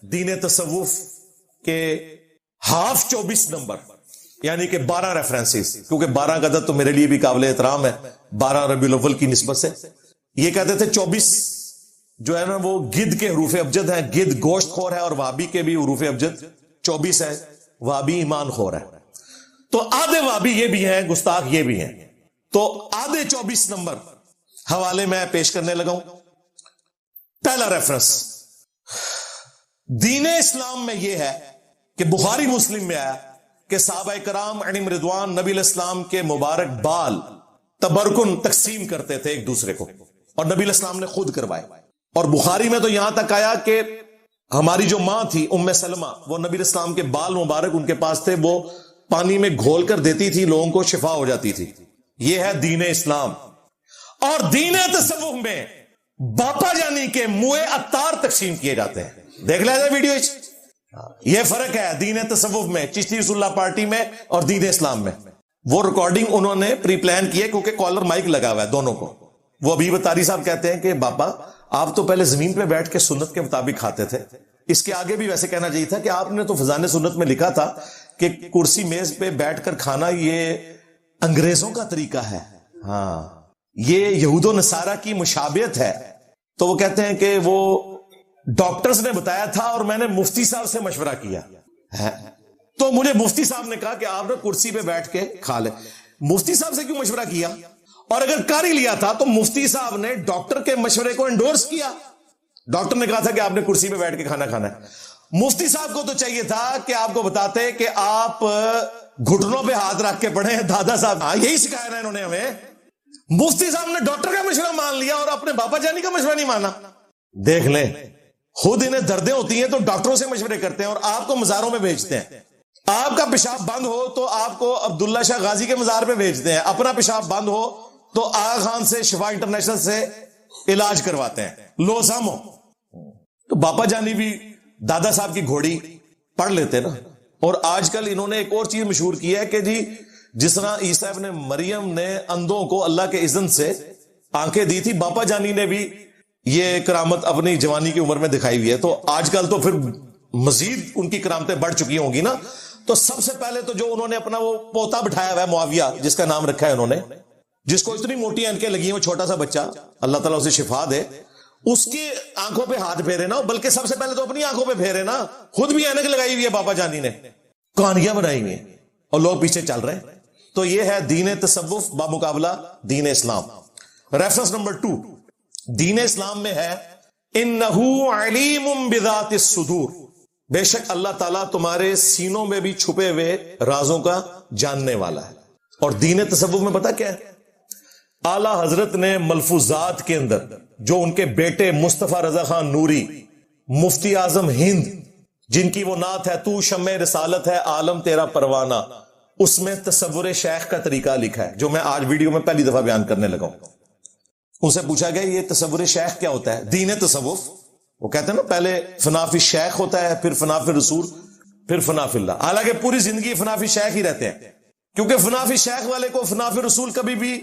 دین تصوف کے 24 نمبر یعنی کہ 12 ریفرنسز، کیونکہ 12 کا عدد تو میرے لیے بھی قابل احترام ہے 12 ربیع الاول کی نسبت سے. یہ کہتے تھے 24 جو ہے نا وہ گدھ کے حروف ابجد ہیں، گدھ گوشت خور ہے، اور وہابی کے بھی حروف ابجد 24 ہے، وہابی ایمان خور ہے. تو آدھے وہابی یہ بھی ہیں، گستاخ یہ بھی ہیں. تو آدھے 24 نمبر حوالے میں پیش کرنے لگا ہوں. پہلا ریفرنس دین اسلام میں یہ ہے کہ بخاری مسلم میں آیا کہ صحابہ کرام علیہم رضوان نبی علیہ السلام کے مبارک بال تبرکن تقسیم کرتے تھے ایک دوسرے کو، اور نبی علیہ السلام نے خود کروائے. اور بخاری میں تو یہاں تک آیا کہ ہماری جو ماں تھی ام سلمہ، وہ نبی علیہ السلام کے بال مبارک ان کے پاس تھے، وہ پانی میں گھول کر دیتی تھی، لوگوں کو شفا ہو جاتی تھی. یہ ہے دین اسلام. اور دین تصوف میں باپا جانی کے منہ عطار تقسیم کیے جاتے ہیں. دیکھ لیا جائے ویڈیو. یہ فرق ہے دین تصوف میں، چشتی رسول اللہ پارٹی میں اور دین اسلام میں. وہ ریکارڈنگ انہوں نے پری پلان کی ہے کیونکہ کالر مائک لگا ہوا ہے دونوں کو. وہ ابھی بطاری صاحب کہتے ہیں کہ باپا آپ تو پہلے زمین پہ بیٹھ کے سنت کے مطابق کھاتے تھے. اس کے آگے بھی ویسے کہنا چاہیے تھا کہ آپ نے تو فضان سنت میں لکھا تھا کہ کرسی میز پہ بیٹھ کر کھانا یہ انگریزوں کا طریقہ ہے، ہاں یہ یہود و نصارہ کی مشابہت ہے. تو وہ کہتے ہیں کہ وہ ڈاکٹرز نے بتایا تھا اور میں نے مفتی صاحب سے مشورہ کیا ہے. تو مجھے مفتی صاحب نے کہا کہ آپ نے کرسی پہ بیٹھ کے کھا لے. مفتی صاحب سے کیوں مشورہ کیا؟ اور اگر کر ہی لیا تھا تو مفتی صاحب نے ڈاکٹر کے مشورے کو انڈورس کیا. ڈاکٹر نے کہا تھا کہ آپ نے کرسی پہ بیٹھ کے کھانا کھانا ہے. مفتی صاحب کو تو چاہیے تھا کہ آپ کو بتاتے کہ آپ گھٹنوں پہ ہاتھ رکھ کے پڑھیں. دادا صاحب یہی سکھایا نا انہوں نے ہمیں. مفتی صاحب نے ڈاکٹر کا مشورہ مان لیا اور اپنے باپا جانی کا مشورہ نہیں مانا. دیکھ لیں، خود انہیں دردیں ہوتی ہیں تو ڈاکٹروں سے مشورے کرتے ہیں اور آپ کو مزاروں میں بھیجتے ہیں. آپ کا پیشاب بند ہو تو آپ کو عبداللہ شاہ غازی کے مزار پہ بھیجتے ہیں. اپنا پیشاب بند ہو تو آغا خان سے شفا انٹرنیشنل سے علاج کرواتے ہیں. لو سامو تو باپا جانی بھی دادا صاحب کی گھوڑی پڑھ لیتے نا. اور آج کل انہوں نے ایک اور چیز مشہور کی ہے کہ جی جس طرح عیسیٰ ابن مریم نے اندھوں کو اللہ کے اذن سے آنکھیں دی تھی، باپا جانی نے بھی یہ کرامت اپنی جوانی کی عمر میں دکھائی ہوئی ہے. تو آج کل تو پھر مزید ان کی کرامتیں بڑھ چکی ہوں گی نا. تو سب سے پہلے تو جو انہوں نے اپنا وہ پوتا بٹھایا ہوا ہے معاویہ، جس کا نام رکھا ہے انہوں نے، جس کو اتنی موٹی اینکیں لگی ہیں، وہ چھوٹا سا بچہ، اللہ تعالیٰ اسے شفا دے، اس کی آنکھوں پہ ہاتھ پھیرے نا. بلکہ سب سے پہلے تو اپنی آنکھوں پہ پھیرے نا. خود بھی اینک لگائی ہوئی ہے باپا جانی نے، کہانیاں بنائی ہوئی ہیں اور لوگ پیچھے چل رہے ہیں. تو یہ ہے دین تصوف بمقابلہ دین اسلام. ریفرنس نمبر 2 دین اسلام میں ہے انہو علیم بذات الصدور، بے شک اللہ تعالیٰ تمہارے سینوں میں بھی چھپے ہوئے رازوں کا جاننے والا ہے. اور دین تصوف میں پتہ کیا ہے؟ اعلیٰ حضرت نے ملفوظات کے اندر جو ان کے بیٹے مصطفیٰ رضا خان نوری مفتی اعظم ہند، جن کی وہ نعت ہے تو شمع رسالت ہے عالم تیرا پروانہ، اس میں تصور شیخ کا طریقہ لکھا ہے جو میں آج ویڈیو میں پہلی دفعہ بیان کرنے لگا ہوں. ان سے پوچھا گیا یہ تصور شیخ کیا ہوتا ہے؟ دین تصوف، وہ کہتے ہیں نا پہلے فنا فی شیخ ہوتا ہے، پھر فنا فی رسول، پھر فنا فی اللہ. حالانکہ پوری زندگی فنا فی شیخ ہی رہتے ہیں، کیونکہ فنا فی شیخ والے کو فنا فی رسول کبھی بھی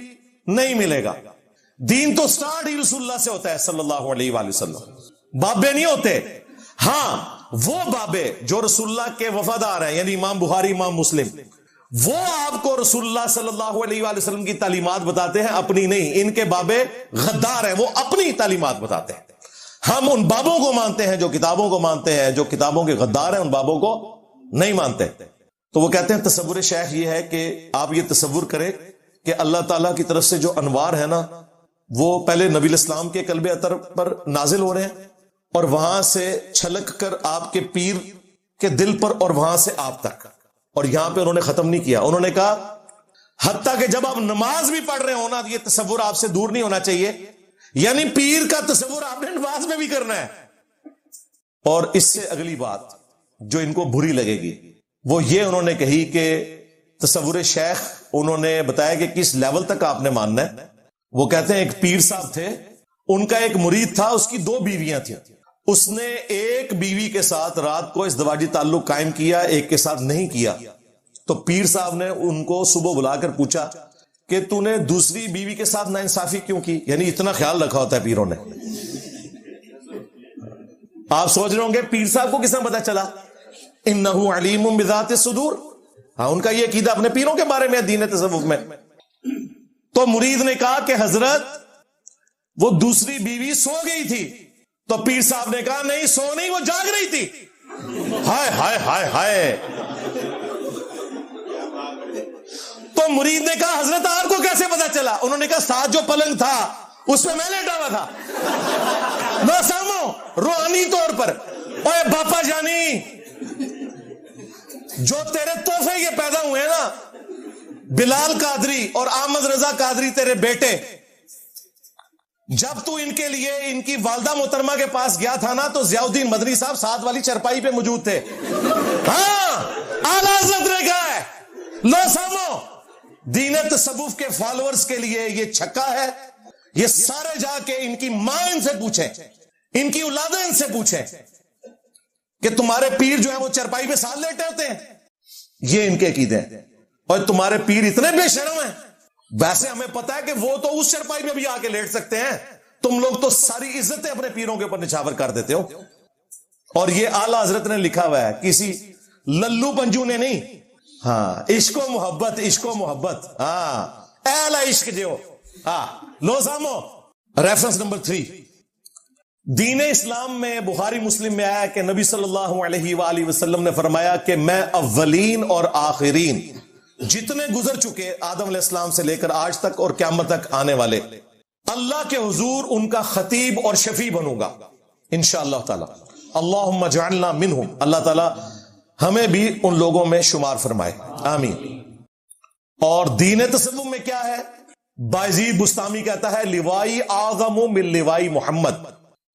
نہیں ملے گا. دین تو سٹارٹ ہی رسول اللہ سے ہوتا ہے صلی اللہ علیہ وآلہ وسلم. بابے نہیں ہوتے. ہاں وہ بابے جو رسول اللہ کے وفادار ہیں، یعنی امام بخاری، امام مسلم، وہ آپ کو رسول اللہ صلی اللہ علیہ وآلہ وسلم کی تعلیمات بتاتے ہیں، اپنی نہیں. ان کے بابے غدار ہیں، وہ اپنی تعلیمات بتاتے ہیں. ہم ان بابوں کو مانتے ہیں جو کتابوں کو مانتے ہیں، جو کتابوں کے غدار ہیں ان بابوں کو نہیں مانتے. تو وہ کہتے ہیں تصور شیخ یہ ہے کہ آپ یہ تصور کریں کہ اللہ تعالیٰ کی طرف سے جو انوار ہے نا وہ پہلے نبی الاسلام کے قلب اطہر پر نازل ہو رہے ہیں اور وہاں سے چھلک کر آپ کے پیر کے دل پر اور وہاں سے آپ تک. اور یہاں پہ انہوں نے ختم نہیں کیا، انہوں نے کہا حتیٰ کہ جب آپ نماز بھی پڑھ رہے ہو نا یہ تصور آپ سے دور نہیں ہونا چاہیے، یعنی پیر کا تصور آپ نے نماز میں بھی کرنا ہے. اور اس سے اگلی بات جو ان کو بری لگے گی وہ یہ انہوں نے کہی کہ تصور شیخ انہوں نے بتایا کہ کس لیول تک آپ نے ماننا ہے. وہ کہتے ہیں ایک پیر صاحب تھے، ان کا ایک مرید تھا، اس کی 2 بیویاں تھیں. اس نے ایک بیوی کے ساتھ رات کو ازدواجی تعلق قائم کیا، ایک کے ساتھ نہیں کیا. تو پیر صاحب نے ان کو صبح بلا کر پوچھا کہ تو نے دوسری بیوی کے ساتھ ناانصافی کیوں کی؟ یعنی اتنا خیال رکھا ہوتا ہے پیروں نے. آپ سوچ رہے ہوں گے پیر صاحب کو کس طرح پتا چلا؟ انہ علیم بذات الصدور. ہاں ان کا یہ عقیدہ اپنے پیروں کے بارے میں دین تصوف میں. تو مرید نے کہا کہ حضرت وہ دوسری بیوی سو گئی تھی. تو پیر صاحب نے کہا نہیں سو نہیں، وہ جاگ رہی تھی. ہائے ہائے ہائے ہائے. تو مرید نے کہا حضرت آپ کو کیسے پتا چلا؟ انہوں نے کہا ساتھ جو پلنگ تھا اس میں لیٹا ہوا تھا. نہ سامو روحانی طور پر. اوے باپا جانی، جو تیرے تحفے یہ پیدا ہوئے ہیں نا، بلال قادری اور احمد رضا قادری تیرے بیٹے، جب تو ان کے لیے ان کی والدہ محترمہ کے پاس گیا تھا نا تو ضیاء الدین مدنی صاحب ساتھ والی چرپائی پہ موجود تھے. ہاں اعلیٰ حضرت نے کہا ہے لو سامو دین تصوف کے فالوورز کے لیے یہ چھکا ہے. یہ سارے جا کے ان کی ماں ان سے پوچھیں، ان کی اولادیں ان سے پوچھیں کہ تمہارے پیر جو ہے وہ چرپائی پہ ساتھ لیٹے ہوتے ہیں. یہ ان کے عقیدے ہیں. اور تمہارے پیر اتنے بے شرم ہیں. ویسے ہمیں پتا ہے کہ وہ تو اس چرپائی پہ بھی آ کے لیٹ سکتے ہیں. تم لوگ تو ساری عزتیں اپنے پیروں کے اوپر نچھاور کر دیتے ہو. اور یہ اعلیٰ حضرت نے لکھا ہوا ہے، کسی للو پنجو نے نہیں. ہاں عشق و محبت، عشق و محبت. ہاں اعلی عشق جو. ہاں لو سامو. ریفرنس نمبر 3 دین اسلام میں بخاری مسلم میں آیا کہ نبی صلی اللہ علیہ وآلہ وسلم نے فرمایا کہ میں اولین اور آخرین جتنے گزر چکے آدم علیہ السلام سے لے کر آج تک اور قیامت تک آنے والے، اللہ کے حضور ان کا خطیب اور شفیع بنوں گا انشاءاللہ تعالی. اللہم اجعلنا منہم. اللہ تعالی ہمیں بھی ان لوگوں میں شمار فرمائے، آمین. اور دین تصوف میں کیا ہے؟ بایزید بستامی کہتا ہے لوائی اعظم من لوائی محمد.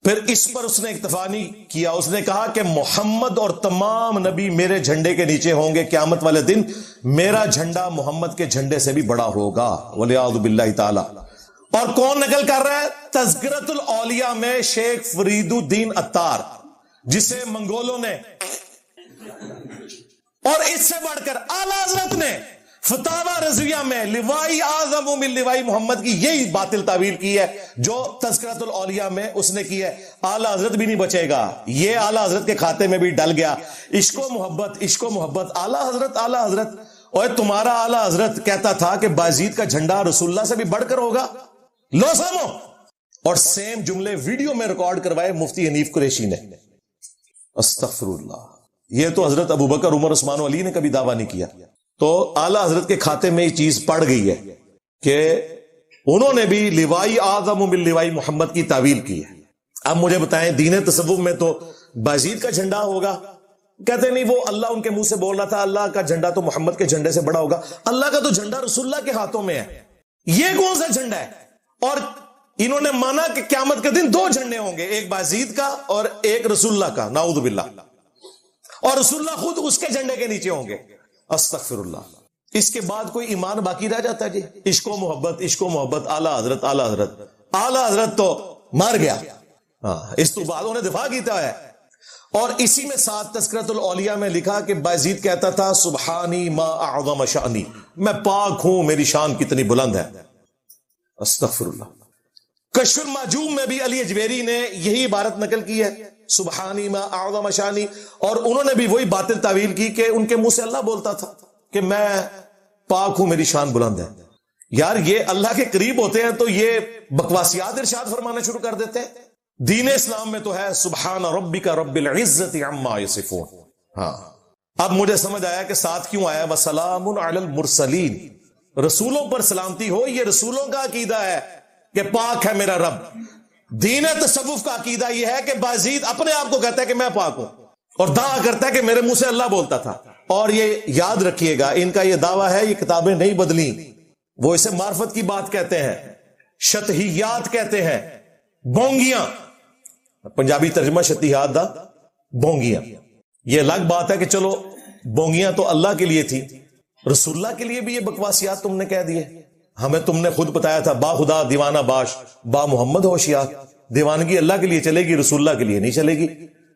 پھر اس پر اس نے اکتفا نہیں کیا، اس نے کہا کہ محمد اور تمام نبی میرے جھنڈے کے نیچے ہوں گے قیامت والے دن. میرا جھنڈا محمد کے جھنڈے سے بھی بڑا ہوگا والعیاذ باللہ تعالی. اور کون نقل کر رہا ہے؟ تذکرۃ الاولیاء میں شیخ فرید الدین عطار، جسے منگولوں نے اور اس سے بڑھ کر اعلیٰ حضرت نے فتاوی رضویہ میں لوائی اعظم من لوائی محمد کی یہی باطل تعویل کی ہے جو تذکرۃ الاولیاء میں اس نے کی ہے. اعلیٰ حضرت بھی نہیں بچے گا، یہ اعلیٰ حضرت کے کھاتے میں بھی ڈل گیا. عشق و محبت، عشق و محبت. اعلیٰ حضرت، اعلیٰ حضرت. اور تمہارا اعلیٰ حضرت کہتا تھا کہ بازید کا جھنڈا رسول اللہ سے بھی بڑھ کر ہوگا. لو سامو. اور سیم جملے ویڈیو میں ریکارڈ کروائے مفتی حنیف قریشی نے. استغفر اللہ. یہ تو حضرت ابوبکر، عمر، عثمان و علی نے کبھی دعویٰ نہیں کیا. تو اعلیٰ حضرت کے کھاتے میں یہ چیز پڑ گئی ہے کہ انہوں نے بھی لوائی اعظم من لوائی محمد کی تعویل کی ہے. اب مجھے بتائیں دین تصوف میں تو بازید کا جھنڈا ہوگا، کہتے نہیں وہ اللہ ان کے منہ سے بول رہا تھا اللہ کا جھنڈا تو محمد کے جھنڈے سے بڑا ہوگا. اللہ کا تو جھنڈا رسول اللہ کے ہاتھوں میں ہے. یہ کون سا جھنڈا ہے؟ اور انہوں نے مانا کہ قیامت کے دن 2 جھنڈے ہوں گے، ایک بازید کا اور ایک رسول اللہ کا، نعوذ باللہ. اور رسول اللہ خود اس کے جھنڈے کے نیچے ہوں گے. استغفر اللہ. اس کے بعد کوئی ایمان باقی رہ جاتا ہے جی؟ عشق و محبت، عشق و محبت. اعلیٰ حضرت، اعلیٰ حضرت. اعلیٰ حضرت تو مار گیا. ہاں اس تو بعد انہیں دفاع کیتا ہے. اور اسی میں ساتھ تذکرۃ الاولیاء میں لکھا کہ بایزید کہتا تھا سبحانی ما اعظم شانی، میں پاک ہوں میری شان کتنی بلند ہے. استغفر اللہ. کشف المعجوب میں بھی علی اجویری نے یہی عبارت نقل کی ہے سبحانی ما اعظم شانی. اور انہوں نے بھی وہی باطل تعویل کی کہ ان کے منہ سے اللہ بولتا تھا کہ میں پاک ہوں میری شان بلند ہے. یار یہ اللہ کے قریب ہوتے ہیں تو یہ بکواسیات ارشاد فرمانا شروع کر دیتے ہیں. دین اسلام میں تو ہے سبحان ربک رب العزت عما یصفون. ہاں اب مجھے سمجھ آیا کہ ساتھ کیوں آیا وسلام علی المرسلین، رسولوں پر سلامتی ہو. یہ رسولوں کا عقیدہ ہے کہ پاک ہے میرا رب. دین تصوف کا عقیدہ یہ ہے کہ بازید اپنے آپ کو کہتا ہے کہ میں پاک ہوں اور دعویٰ کرتا ہے کہ میرے منہ سے اللہ بولتا تھا. اور یہ یاد رکھیے گا ان کا یہ دعویٰ ہے، یہ کتابیں نہیں بدلی. وہ اسے معرفت کی بات کہتے ہیں، شتہیات کہتے ہیں، بونگیاں. پنجابی ترجمہ شتہیات دا بونگیاں. یہ الگ بات ہے کہ چلو بونگیاں تو اللہ کے لیے تھی، رسول اللہ کے لیے بھی یہ بکواسیات تم نے کہہ دیے. ہمیں تم نے خود بتایا تھا با خدا دیوانہ باش با محمد ہوشیار. دیوانگی اللہ کے لیے چلے گی، رسول اللہ کے لیے نہیں چلے گی.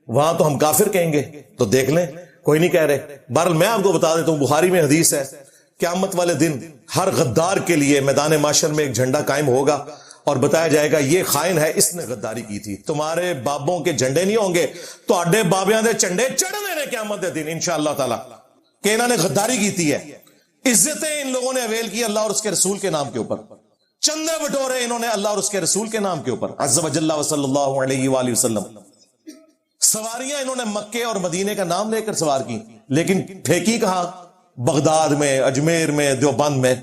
وہاں تو ہم کافر کہیں گے. تو دیکھ لیں، کوئی نہیں کہہ رہے. بہرحال میں آپ کو بتا دیتا ہوں بخاری میں حدیث ہے قیامت والے دن ہر غدار کے لیے میدان معاشر میں ایک جھنڈا قائم ہوگا. اور بتایا جائے گا یہ خائن ہے، اس نے غداری کی تھی. تمہارے بابوں کے جھنڈے نہیں ہوں گے تو اڈے بابیاں دے جھنڈے چڑھنے نے قیامت دے دن انشاءاللہ تعالی کہ انہوں نے غداری کی تھی ہے. عزتیں ان لوگوں نے اویل کی اللہ اور اس کے رسول کے نام کے اوپر، چندے بٹورے انہوں نے اللہ اور اس کے رسول کے نام کے اوپر عز وجل و صلی اللہ علیہ وآلہ وسلم. سواریاں انہوں نے مکے اور مدینے کا نام لے کر سوار کی، لیکن پھینکی کہاں؟ بغداد میں، اجمیر میں، دیوبند میں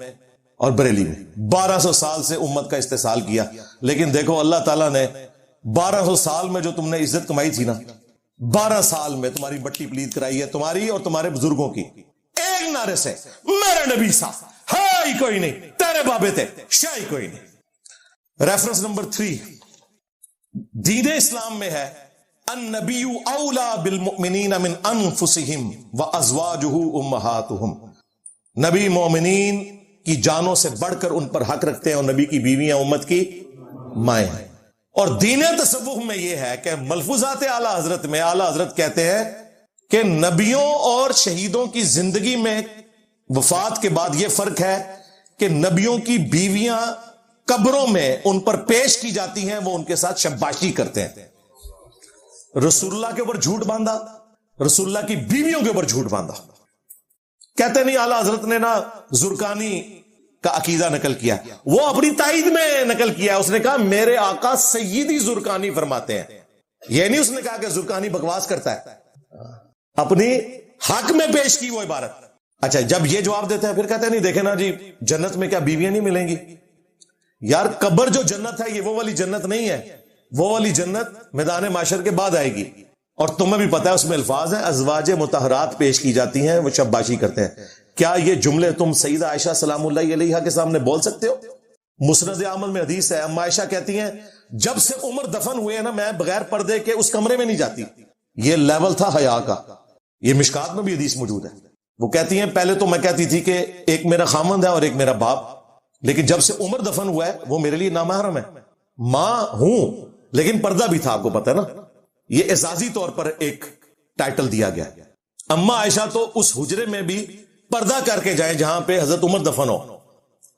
اور بریلی میں. 1200 سال سے امت کا استحصال کیا. لیکن دیکھو اللہ تعالیٰ نے 1200 سال میں جو تم نے عزت کمائی تھی نا، 12 سال میں تمہاری مٹی پلید کرائی ہے، تمہاری اور تمہارے بزرگوں کی. ایک نعرے سے میرے نبی صاحب ہائی کوئی نہیں، تیرے بابے تھے شاہی کوئی نہیں. ریفرنس نمبر 3 دین اسلام میں ہے النبی اولا بالمؤمنین من انفسہم وازواجہ امہاتہم. نبی مومنین کی جانوں سے بڑھ کر ان پر حق رکھتے ہیں اور نبی کی بیویاں امت کی مائیں ہیں. اور دین تصوف میں یہ ہے کہ ملفوظات اعلی حضرت میں اعلی حضرت کہتے ہیں کہ نبیوں اور شہیدوں کی زندگی میں وفات کے بعد یہ فرق ہے کہ نبیوں کی بیویاں قبروں میں ان پر پیش کی جاتی ہیں، وہ ان کے ساتھ شباشی کرتے ہیں. رسول اللہ کے اوپر جھوٹ باندھا، رسول اللہ کی بیویوں کے اوپر جھوٹ باندھا. کہتے نہیں اعلی حضرت نے نا زرکانی کا عقیدہ نقل کیا، وہ اپنی تائید میں نقل کیا. اس نے کہا میرے آقا سیدی زرکانی فرماتے ہیں. یہ نہیں اس نے کہا کہ زرکانی بکواس کرتا ہے، اپنی حق میں پیش کی وہ عبارت. اچھا جب یہ جواب دیتے ہیں پھر کہتے ہیں نہیں دیکھیں نا جی جنت میں کیا بیویاں نہیں ملیں گی. یار قبر جو جنت ہے یہ وہ والی جنت نہیں ہے، وہ والی جنت میدان معاشر کے بعد آئے گی. اور تمہیں بھی پتا ہے اس میں الفاظ ہیں ازواج مطہرات پیش کی جاتی ہیں، وہ شباشی کرتے ہیں. کیا یہ جملے تم سیدہ عائشہ سلام اللہ علیہا کے سامنے بول سکتے ہو؟ مسند احمد میں حدیث ہے، اما عائشہ کہتی ہیں جب سے عمر دفن ہوئے ہیں نا میں بغیر پردے کے اس کمرے میں نہیں جاتی. یہ لیول تھا حیا کا. یہ مشکات میں بھی حدیث موجود ہے. وہ کہتی ہیں پہلے تو میں کہتی تھی کہ ایک میرا خامند ہے اور ایک میرا باپ، لیکن جب سے عمر دفن ہوا ہے وہ میرے لیے نامحرم ہے. ماں ہوں لیکن پردہ بھی تھا، آپ کو پتہ ہے نا. یہ اعزازی طور پر ایک ٹائٹل دیا گیا. اما عائشہ تو اس حجرے میں بھی پردہ کر کے جائیں جہاں پہ حضرت عمر دفن ہو،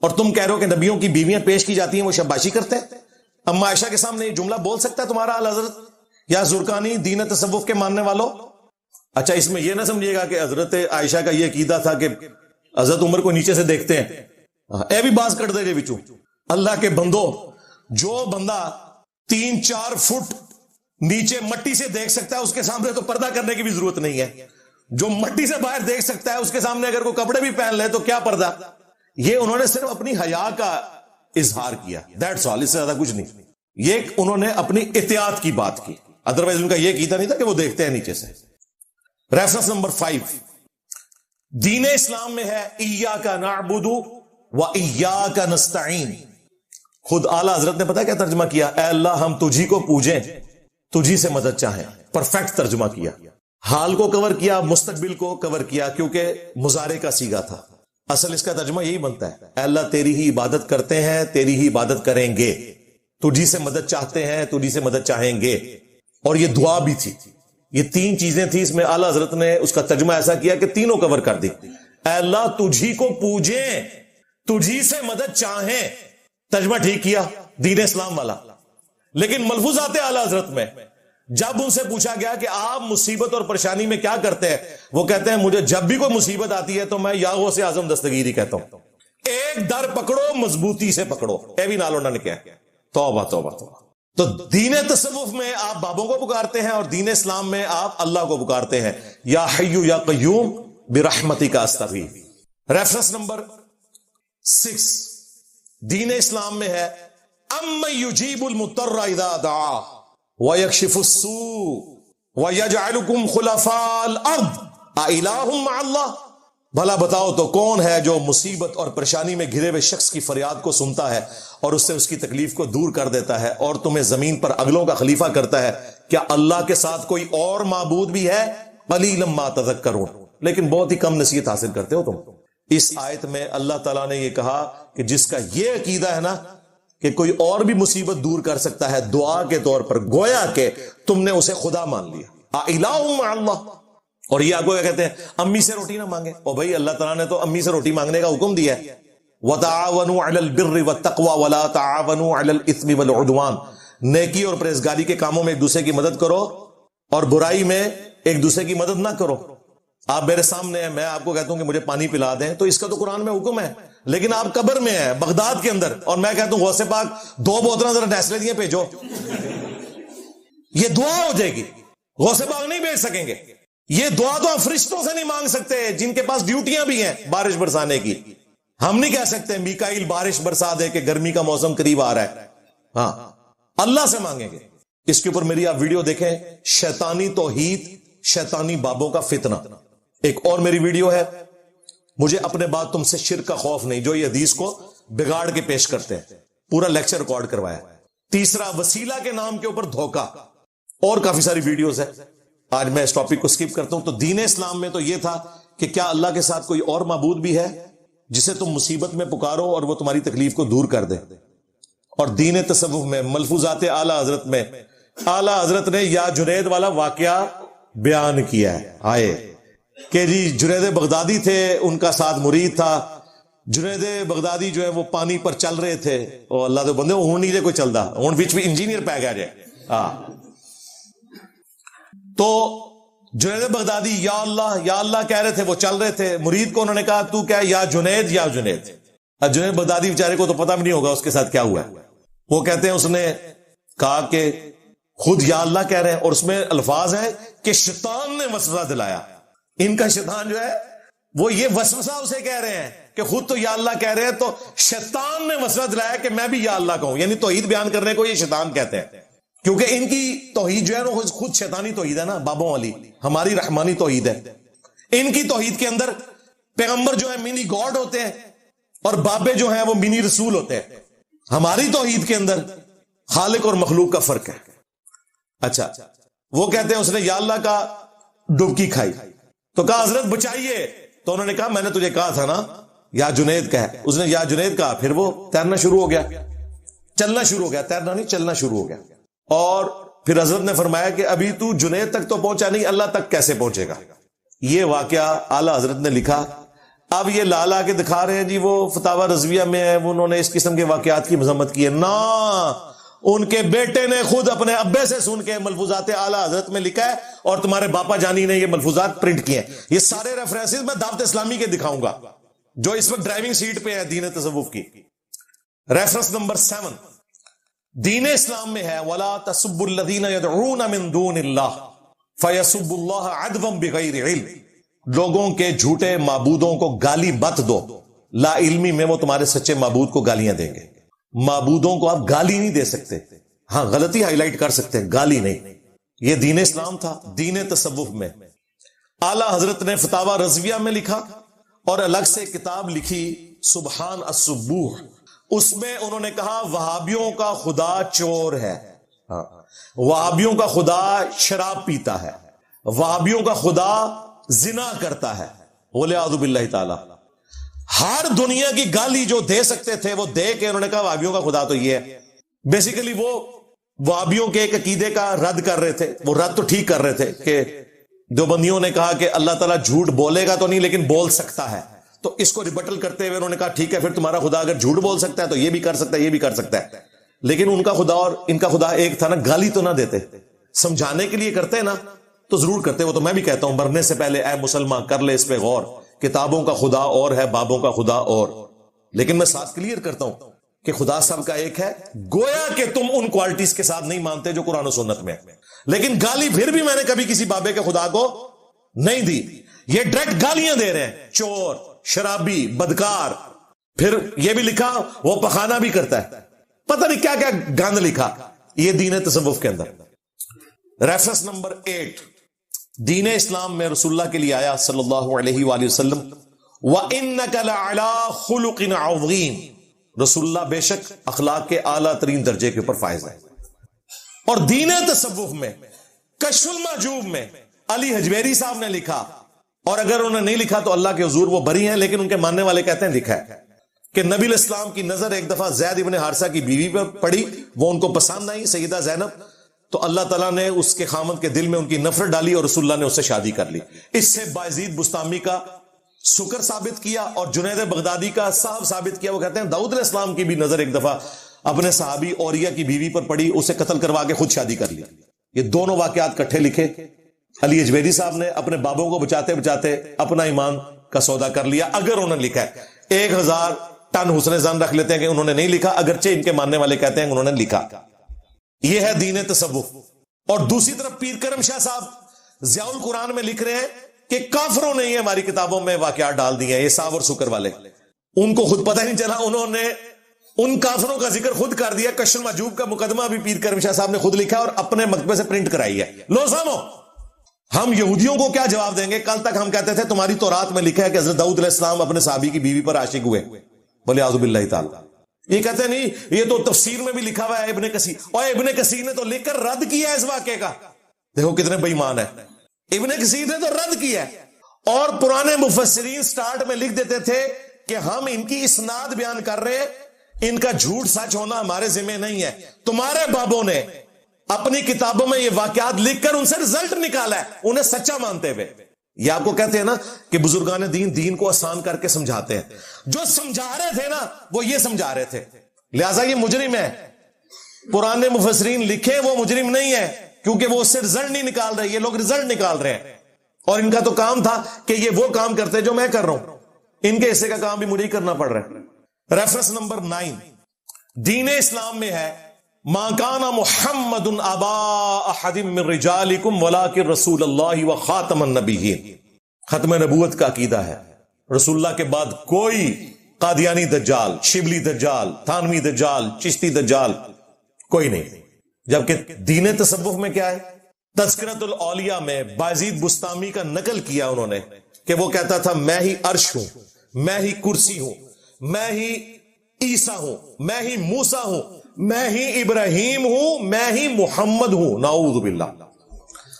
اور تم کہہ رہے ہو کہ نبیوں کی بیویاں پیش کی جاتی ہیں وہ شباشی کرتے ہیں. اما عائشہ کے سامنے یہ جملہ بول سکتا ہے تمہارا اعلی حضرت یا زرکانی دین تصوف کے ماننے والوں؟ اچھا اس میں یہ نہ سمجھیے گا کہ حضرت عائشہ کا یہ عقیدہ تھا کہ حضرت عمر کو نیچے سے دیکھتے ہیں. اے بھی باز کر دے جے بچوں. اللہ کے بندو، جو بندہ 3-4 فٹ نیچے مٹی سے دیکھ سکتا ہے اس کے سامنے تو پردہ کرنے کی بھی ضرورت نہیں ہے. جو مٹی سے باہر دیکھ سکتا ہے اس کے سامنے اگر کوئی کپڑے بھی پہن لے تو کیا پردہ؟ یہ انہوں نے صرف اپنی حیا کا اظہار کیا، دیٹس آل، اس سے زیادہ کچھ نہیں. یہ انہوں نے اپنی احتیاط کی بات کی، ادروائز ان کا یہ کیتا نہیں تھا کہ وہ دیکھتے ہیں نیچے سے. ریفرنس نمبر 5 دین اسلام میں ہے ایاک نعبد و ایاک نستعین. خود اعلی حضرت نے پتا کیا ترجمہ کیا؟ اے اللہ ہم تجھی کو پوجیں، تجھی سے مدد چاہیں. پرفیکٹ ترجمہ کیا. حال کو کور کیا، مستقبل کو کور کیا کیونکہ مضارع کا صیغہ تھا. اصل اس کا ترجمہ یہی بنتا ہے اے اللہ تیری ہی عبادت کرتے ہیں، تیری ہی عبادت کریں گے، تجھی سے مدد چاہتے ہیں، تجھی سے مدد چاہیں گے. اور یہ دعا بھی تھی. یہ 3 چیزیں تھی. اس میں اعلی حضرت نے اس کا ترجمہ ایسا کیا کہ تینوں کور کر دی. اے اللہ تجھی کو پوجیں، تجھی سے مدد چاہیں. ترجمہ ٹھیک کیا دین اسلام والا. لیکن ملفوظات اعلی حضرت میں جب ان سے پوچھا گیا کہ آپ مصیبت اور پریشانی میں کیا کرتے ہیں، وہ کہتے ہیں مجھے جب بھی کوئی مصیبت آتی ہے تو میں یا غوث اعظم دستگیری کہتا ہوں. ایک در پکڑو مضبوطی سے پکڑو. اے بھی نالو نہ نکے. توبہ توبہ توبہ. تو دین تصوف میں آپ بابوں کو پکارتے ہیں اور دین اسلام میں آپ اللہ کو پکارتے ہیں. یا حی یا قیوم برحمتک استغیث. ریفرنس نمبر 6 دین اسلام میں ہے امن یجیب المضطر اذا دعا ویکشف السوء ویجعلکم خلفاء الارض االہ مع اللہ. بھلا بتاؤ تو کون ہے جو مصیبت اور پریشانی میں گھرے ہوئے شخص کی فریاد کو سنتا ہے اور اس سے اس کی تکلیف کو دور کر دیتا ہے اور تمہیں زمین پر اگلوں کا خلیفہ کرتا ہے؟ کیا اللہ کے ساتھ کوئی اور معبود بھی ہے؟ قلیلا ما تذکرون. لیکن بہت ہی کم نصیحت حاصل کرتے ہو تم. اس آیت میں اللہ تعالیٰ نے یہ کہا کہ جس کا یہ عقیدہ ہے نا کہ کوئی اور بھی مصیبت دور کر سکتا ہے دعا کے طور پر، گویا کہ تم نے اسے خدا مان لیا. االہ مع اللہ. اور یہ آگے کہتے ہیں امی سے روٹی نہ مانگے. اور بھائی اللہ تعالیٰ نے تو امی سے روٹی مانگنے کا حکم دیا ہے. وَتَعَاوَنُوا عَلَى الْبِرِّ وَالتَّقْوَى وَلَا تَعَاوَنُوا عَلَى الْإِثْمِ وَالْعُدْوَانِ، نیکی اور پرہیزگاری کے کاموں میں ایک دوسرے کی مدد کرو اور برائی میں ایک دوسرے کی مدد نہ کرو۔ آپ میرے سامنے ہیں، میں آپ کو کہتا ہوں کہ مجھے پانی پلا دیں، تو اس کا تو قرآن میں حکم ہے، لیکن آپ قبر میں ہیں بغداد کے اندر، اور میں کہتا ہوں غوث پاک 2 بوتلیں ذرا نیسلے دیے بھیجو، یہ دعا ہو جائے گی، غوث پاک نہیں بھیج سکیں گے۔ یہ دعا تو آپ فرشتوں سے نہیں مانگ سکتے جن کے پاس ڈیوٹیاں بھی ہیں بارش برسانے کی۔ ہم نہیں کہہ سکتے میکائیل بارش برسا دے کہ گرمی کا موسم قریب آ رہا ہے، ہاں اللہ سے مانگیں گے۔ اس کے اوپر میری آپ ویڈیو دیکھیں، شیطانی توحید، شیطانی بابوں کا فتنہ۔ ایک اور میری ویڈیو ہے، مجھے اپنے بعد تم سے شرک کا خوف نہیں، جو یہ حدیث کو بگاڑ کے پیش کرتے ہیں، پورا لیکچر ریکارڈ کروایا۔ تیسرا، وسیلہ کے نام کے اوپر دھوکہ، اور کافی ساری ویڈیوز ہیں، آج میں اس ٹاپک کو سکپ کرتا ہوں۔ تو دین اسلام میں تو یہ تھا کہ کیا اللہ کے ساتھ کوئی اور معبود بھی ہے جسے تم مصیبت میں پکارو اور وہ تمہاری تکلیف کو دور کر دے۔ اور دین تصوف میں ملفوظات اعلی حضرت میں اعلی حضرت نے یا جنید والا واقعہ بیان کیا ہے، آئے کہ جی جنید بغدادی تھے، ان کا ساتھ مرید تھا، جنید بغدادی جو ہے وہ پانی پر چل رہے تھے، اور اللہ دے بندے ہون نہیں دے کوئی چلدا، ہون وچ بھی انجینئر پہ گیا جائے، ہاں۔ تو جنید بغدادی یا اللہ کہہ رہے تھے، وہ چل رہے تھے، مرید کو انہوں نے کہا تو کیا یا جنید یا جنید۔ اب جنید بغدادی بیچارے کو تو پتہ بھی نہیں ہوگا اس کے ساتھ کیا ہوا ہے، وہ کہتے ہیں اس نے کہا کہ خود یا اللہ کہہ رہے ہیں، اور اس میں الفاظ ہیں کہ شیطان نے وسوسہ دلایا۔ ان کا شیطان جو ہے وہ یہ وسوسہ اسے کہہ رہے ہیں کہ خود تو یا اللہ کہہ رہے ہیں، تو شیطان نے وسوسہ دلایا کہ میں بھی یا اللہ کہوں، یعنی توحید بیان کرنے کو یہ شیطان کہتے ہیں، کیونکہ ان کی توحید جو ہے نا خود شیطانی توحید ہے نا بابوں والی، ہماری رحمانی توحید ہے۔ ان کی توحید کے اندر پیغمبر جو ہے منی گاڈ ہوتے ہیں اور بابے جو ہیں وہ منی رسول ہوتے ہیں۔ ہماری توحید کے اندر خالق اور مخلوق کا فرق ہے۔ اچھا، وہ کہتے ہیں اس نے یا اللہ کا ڈبکی کھائی، تو کہا حضرت بچائیے، تو انہوں نے کہا میں نے تجھے کہا تھا نا یا جنید کا ہے۔ اس نے یا جنید کہا، پھر وہ تیرنا شروع ہو گیا، چلنا شروع ہو گیا، تیرنا نہیں چلنا شروع ہو گیا۔ اور پھر حضرت نے فرمایا کہ ابھی تو جنید تک تو پہنچا نہیں، اللہ تک کیسے پہنچے گا؟ یہ واقعہ اعلی حضرت نے لکھا۔ اب یہ لا کے دکھا رہے ہیں جی وہ فتاوی رضویہ میں ہے، انہوں نے اس قسم کے واقعات کی مذمت کی ہے، نہ ان کے بیٹے نے خود اپنے ابے سے سن کے ملفوظات اعلی حضرت میں لکھا ہے، اور تمہارے باپا جانی نے یہ ملفوظات پرنٹ کیے ہیں۔ یہ سارے ریفرنسز میں دعوت اسلامی کے دکھاؤں گا جو اس وقت ڈرائیونگ سیٹ پہ ہے دین تصوف کی۔ ریفرنس نمبر 7 دین اسلام میں ہے، وَلَا تَسُبُّ الَّذِينَ يَدْعُونَ مِن دُونِ اللَّهِ فَيَسُبُّ اللَّهَ عَدْوًا بِغَيْرِ عِلْمٍ، لوگوں کے جھوٹے معبودوں کو گالی مت دو، لا علمی میں وہ تمہارے سچے معبود کو گالیاں دیں گے۔ معبودوں کو آپ گالی نہیں دے سکتے، ہاں غلطی ہائی لائٹ کر سکتے ہیں، گالی نہیں۔ یہ دین اسلام تھا۔ دین تصوف میں اعلی حضرت نے فتاوی رضویہ میں لکھا، اور الگ سے کتاب لکھی سبحان السبوح، اس میں انہوں نے کہا وہابیوں کا خدا چور ہے، وہابیوں کا خدا شراب پیتا ہے، وہابیوں کا خدا زنا کرتا ہے، وَلِعَاذُ بِاللَّهِ تعالی۔ ہر دنیا کی گالی جو دے سکتے تھے وہ دے کے انہوں نے کہا وہابیوں کا خدا تو یہ ہے۔ بیسیکلی وہ وہابیوں کے ایک عقیدے کا رد کر رہے تھے، وہ رد تو ٹھیک کر رہے تھے کہ دیوبندیوں نے کہا کہ اللہ تعالیٰ جھوٹ بولے گا تو نہیں لیکن بول سکتا ہے، تو اس کو ریبٹل کرتے ہوئے انہوں نے کہا ٹھیک ہے پھر تمہارا خدا اگر جھوٹ بول سکتا ہے تو یہ بھی کر سکتا ہے، یہ بھی کر سکتا ہے، لیکن ان کا خدا اور ان کا خدا ایک تھا نا، گالی تو نہ دیتے، سمجھانے کے لیے کرتے نا تو ضرور کرتے۔ وہ تو میں بھی کہتا ہوں مرنے سے پہلے اے مسلمان کر لے اس پہ غور، کتابوں کا خدا اور ہے، بابوں کا خدا اور، لیکن میں ساتھ کلیئر کرتا ہوں کہ خدا سب کا ایک ہے، گویا کہ تم ان کوالٹیز کے ساتھ نہیں مانتے جو قرآن و سنت میں، لیکن گالی پھر بھی میں نے کبھی کسی بابے کے خدا کو نہیں دی۔ یہ ڈائریکٹ گالیاں دے رہے ہیں، چور، شرابی، بدکار، پھر یہ بھی لکھا وہ پخانہ بھی کرتا ہے، پتہ نہیں کیا کیا گند لکھا یہ دین تصوف کے اندر۔ ریفرنس نمبر 8 دین اسلام میں رسول اللہ کے لیے آیا صلی اللہ علیہ وآلہ وسلم، وَإِنَّكَ لَعَلَىٰ خُلُقٍ عَظِيمٍ، رسول اللہ بے شک اخلاق کے اعلیٰ ترین درجے کے اوپر فائز ہے۔ اور دین تصوف میں کشف المحجوب میں علی حجویری صاحب نے لکھا، اور اگر انہوں نے نہیں لکھا تو اللہ کے حضور وہ بری ہیں، لیکن ان کے ماننے والے کہتے ہیں لکھا ہے کہ نبی علیہ السلام کی نظر ایک دفعہ زید ابن حارثہ کی بیوی پر پڑی، وہ ان کو پسند آئی، سیدہ زینب، تو اللہ تعالیٰ نے اس کے خامند کے دل میں ان کی نفرت ڈالی اور رسول اللہ نے اس سے شادی کر لی۔ اس سے بایزید بستامی کا سکر ثابت کیا اور جنید بغدادی کا صاحب ثابت کیا. وہ کہتے ہیں داؤد علیہ السلام کی بھی نظر ایک دفعہ اپنے صحابی اوریہ کی بیوی پر پڑی, اسے قتل کروا کے خود شادی کر لیا. یہ دونوں واقعات کٹھے لکھے. علی اجویری صاحب نے اپنے بابوں کو بچاتے بچاتے اپنا ایمان کا سودا کر لیا. اگر انہوں نے لکھا ہے 1000 ٹن حسن زن رکھ لیتے ہیں کہ انہوں نے نہیں لکھا, اگرچہ ان کے ماننے والے کہتے ہیں کہ انہوں نے لکھا. یہ ہے دین تصوف. اور دوسری طرف پیر کرم شاہ صاحب ضیاء القرآن میں لکھ رہے ہیں کہ کافروں نے یہ ہماری کتابوں میں واقعات ڈال دیے ہیں, یہ ساو اور سکر والے. ان کو خود پتہ نہیں چلا, انہوں نے ان کافروں کا ذکر خود کر دیا. کشف المحجوب کا مقدمہ بھی پیر کرم شاہ صاحب نے خود لکھا اور اپنے مکتبے سے پرنٹ کرائی ہے. لو سامو, ہم یہودیوں کو کیا جواب دیں گے؟ کل تک ہم کہتے تھے تمہاری تورات میں لکھا ہے کہ حضرت داؤد علیہ السلام اپنے صحابی کی بیوی پر عاشق ہوئے, بولے اعوذ باللہ تعالی. یہ کہتے ہیں نہیں, یہ تو تفسیر میں بھی لکھا ہوا ہے ابن کثیر, اور ابن کثیر نے تو لکھ کر رد کیا ہے اس واقعے کا. دیکھو کتنے بے ایمان ہے. ابن کثیر نے تو رد کیا ہے, اور پرانے مفسرین سٹارٹ میں لکھ دیتے تھے کہ ہم ان کی اسناد بیان کر رہے ہیں, ان کا جھوٹ سچ ہونا ہمارے ذمہ نہیں ہے. تمہارے بابوں نے اپنی کتابوں میں یہ واقعات لکھ کر ان سے رزلٹ نکالا ہے, انہیں سچا مانتے ہوئے. یہ آپ کو کہتے ہیں نا کہ بزرگان دین کو آسان کر کے سمجھاتے ہیں. جو سمجھا رہے تھے نا وہ یہ سمجھا رہے تھے, لہذا یہ مجرم ہے. پرانے مفسرین لکھے وہ مجرم نہیں ہے, کیونکہ وہ اس سے رزلٹ نہیں نکال رہے, یہ لوگ رزلٹ نکال رہے ہیں. اور ان کا تو کام تھا کہ یہ وہ کام کرتے جو میں کر رہا ہوں, ان کے حصے کا کام بھی مجھے ہی کرنا پڑ رہا ہے. ریفرنس نمبر 9 دین اسلام میں ہے ما کان محمد ابا احد من رجالکم ولکن رسول اللہ وخاتم النبیین. ختم نبوت کا عقیدہ ہے, رسول اللہ کے بعد کوئی قادیانی دجال, شبلی دجال, تھانوی دجال, چشتی دجال کوئی نہیں. جبکہ دین تصوف میں کیا ہے؟ تذکرۃ الاولیاء میں بایزید بستامی کا نقل کیا انہوں نے کہ وہ کہتا تھا میں ہی عرش ہوں, میں ہی کرسی ہوں, میں ہی عیسیٰ ہوں, میں ہی موسیٰ ہوں, میں ہی ابراہیم ہوں, میں ہی محمد ہوں. نعوذ باللہ.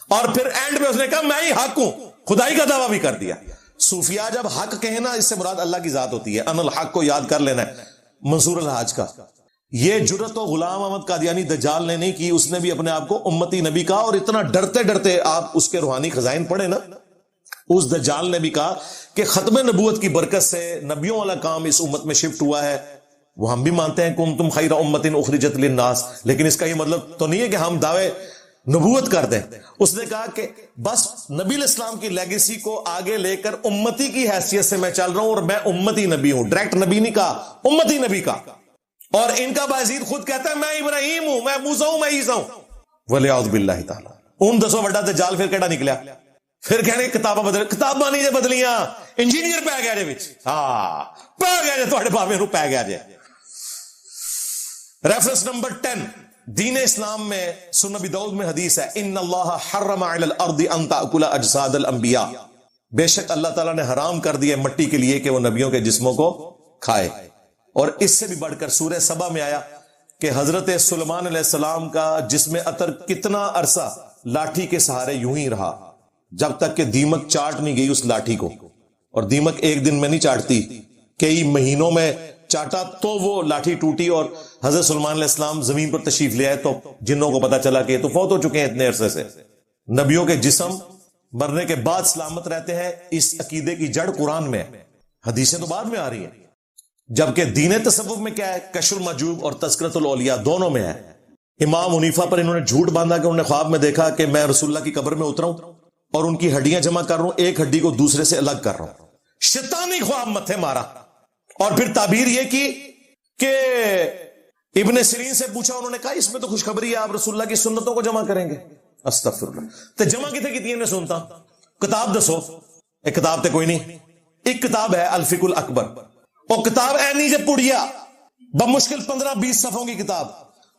اور پھر اینڈ میں اس نے کہا میں ہی حق ہوں, خدائی کا دعویٰ بھی کر دیا. صوفیاء جب حق کہیں نا, اس سے مراد اللہ کی ذات ہوتی ہے. ان الحق کو یاد کر لینا ہے منصور الحاج کا. یہ جرت و غلام احمد قادیانی دجال نے نہیں کی, اس نے بھی اپنے آپ کو امتی نبی کہا. اور اتنا ڈرتے ڈرتے آپ اس کے روحانی خزائن پڑھے نا, اس دجال نے بھی کہا کہ ختم نبوت کی برکت سے نبیوں والا کام اس امت میں شفٹ ہوا ہے. وہ ہم بھی مانتے ہیں کنتم خیر امت اخرجت للناس, لیکن اس کا یہ مطلب تو نہیں ہے کہ ہم دعوے نبوت کر دیں. اس نے کہا کہ بس نبی علیہ السلام کی لیگیسی کو آگے لے کر امتی کی حیثیت سے میں چل رہا ہوں, اور میں امتی نبی ہوں. ڈائریکٹ نبی نہیں کہا, امتی نبی کا. اور ان کا بازید خود کہتا ہے میں ابراہیم ہوں, میں موسیٰ ہوں, میں عیسیٰ ہوں. ولیعوذ باللہ تعالی. ان دسو بڑا دجال پھر کیڑا نکلیا, پھر کہنے کتاباں بدل, کتاباں نہیں جے بدلیاں, انجینئر پہ گیا جے وچ, ہاں پہ گیا جے تواڈے بابے نوں پہ گیا جے. ریفرنس نمبر 10 دین اسلام میں سنن ابی داؤد میں حدیث ہے ان اللہ حرم علی الارض ان تاکل اجساد الانبیاء. بے شک اللہ تعالیٰ نے حرام کر دیا مٹی کے لیے کہ وہ نبیوں کے جسموں کو کھائے. اور اس سے بھی بڑھ کر سورہ سبا میں آیا کہ حضرت سلیمان علیہ السلام کا جسم عطر کتنا عرصہ لاٹھی کے سہارے یوں ہی رہا جب تک کہ دیمک چاٹ نہیں گئی اس لاٹھی کو. اور دیمک ایک دن میں نہیں چاٹتی, کئی مہینوں میں چاٹا تو وہ لاٹھی ٹوٹی. اور حضرت سلیمان علیہ السلام زمین پر تشریف لے آئے تو جنوں کو پتا چلا کہ یہ تو فوت ہو چکے ہیں اتنے عرصے سے. نبیوں کے جسم مرنے کے بعد سلامت رہتے ہیں, اس عقیدے کی جڑ قرآن میں ہے, حدیثیں تو بعد میں آ رہی ہیں. جبکہ دین تصوف میں کیا ہے؟ کشف المحجوب اور تذکرۃ الاولیاء دونوں میں ہے. امام حنیفہ پر انہوں نے جھوٹ باندھا کہ انہوں نے خواب میں دیکھا کہ میں رسول اللہ کی قبر میں اترا ہوں اور ان کی ہڈیاں جمع کر رہا ہوں, ایک ہڈی کو دوسرے سے الگ کر رہا ہوں. شیطانی خواب متھے مارا. اور پھر تعبیر یہ کی کہ ابن سیرین سے پوچھا, انہوں نے کہا اس میں تو خوشخبری ہے, آپ رسول اللہ کی سنتوں کو جمع کریں گے. استغفر اللہ. تو جمع کتنے کتنی نے سنتا, کتاب دسو. ایک کتاب تے کوئی نہیں, ایک کتاب ہے الفقہ الاکبر, اور کتاب اے نیچے پڑیا بمشکل 15-20 صفحوں کی کتاب.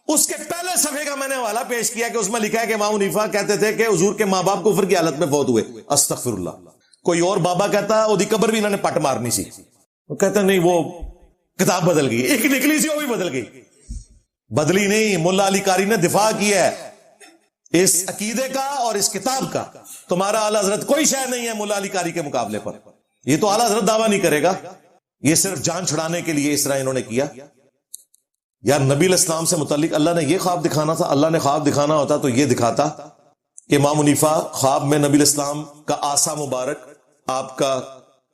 اس کے پہلے صفحے کا میں نے حوالہ پیش کیا کہ اس میں لکھا ہے کہ امام حنیفہ کہتے تھے کہ حضور کے ماں باپ کفر کی حالت میں فوت ہوئے. استغفر اللہ. کوئی اور بابا کہتا ہے وہ قبر بھی انہوں نے پٹ مارنی سی, وہ کہتا نہیں وہ کتاب بدل گئی, ایک نکلی سی وہ بھی بدل گئی. بدلی نہیں, ملا علی قاری نے دفاع کیا ہے اس عقیدے کا اور اس کتاب کا. تمہارا اعلیٰ حضرت کوئی شے نہیں ہے ملا علی قاری کے مقابلے پر. یہ تو اعلیٰ حضرت دعویٰ نہیں کرے گا, یہ صرف جان چھڑانے کے لیے اس طرح انہوں نے کیا. یار نبی علیہ السلام سے متعلق اللہ نے یہ خواب دکھانا تھا, اللہ نے خواب دکھانا ہوتا تو یہ دکھاتا کہ امام حنیفہ خواب میں نبی علیہ السلام کا آسا مبارک, آپ کا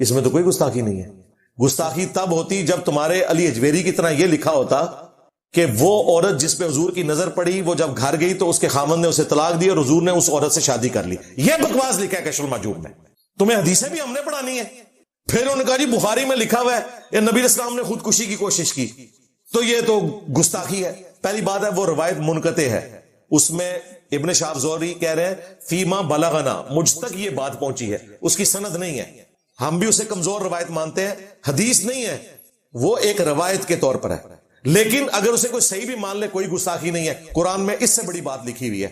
اس میں تو کوئی گستاخی نہیں ہے. گستاخی تب ہوتی جب تمہارے علی اجویری کی طرح یہ لکھا ہوتا کہ وہ عورت جس پہ حضور کی نظر پڑی وہ جب گھر گئی تو اس کے خاوند نے اسے طلاق دی اور حضور نے اس عورت سے شادی کر لی. یہ بکواس لکھا ہے کشف المحجوب میں. تمہیں حدیثیں بھی ہم نے پڑھانی ہے. پھر انہوں نے کہا جی بخاری میں لکھا ہوا ہے یہ نبی علیہ السلام نے خودکشی کی کوشش کی, تو یہ تو گستاخی ہے. پہلی بات ہے وہ روایت منقطع ہے, اس میں ابن شہاب زہری کہہ رہے ہیں فیما بلغنا, مجھ تک یہ بات پہنچی ہے, اس کی سند نہیں ہے. ہم بھی اسے کمزور روایت مانتے ہیں, حدیث نہیں ہے, وہ ایک روایت کے طور پر ہے. لیکن اگر اسے کوئی صحیح بھی مان لے کوئی گستاخی نہیں ہے. قرآن میں اس سے بڑی بات لکھی ہوئی ہے.